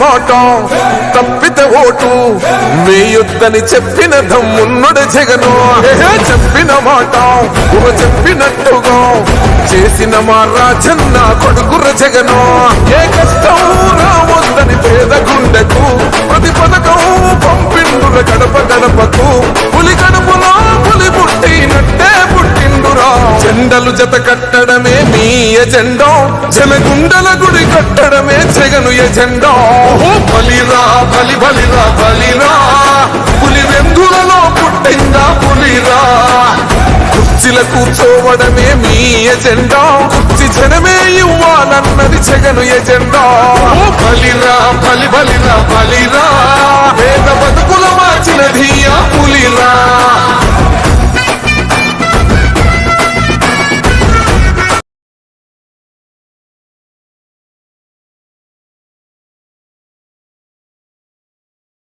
మాట తప్పితే ఓటు వేయొద్దని చెప్పిన దమ్మున్నడు జగను. చెప్పిన మాట చెప్పినట్టుగా చేసిన మా రాజన్న కొడుకుర జగను. ఏ కష్టం రావద్దని పేద గుండెకు ప్రతి పథకం పంపిండుల గడప గడపకు. పులి గడపలో పులి పుట్టినట్టే పుట్టిండురా. జెండలు జత కట్టడమే మీ ఎజెండా, జనగుండల గుడి కట్టడమే జగను ఎజెండా. బలిరా బలి బలిరా బలిరా, పులి వెందులలో పుట్టిందా పులిరా. కుర్చీల కూర్చోవడమే మీ ఎజెండా, కుర్చీ జనమే ఇవ్వాలన్నది జగను ఎజెండా. బలిరా బలి బలిరా బలిరా, పేద బతుకుల మార్చినది ఆ పులిరా.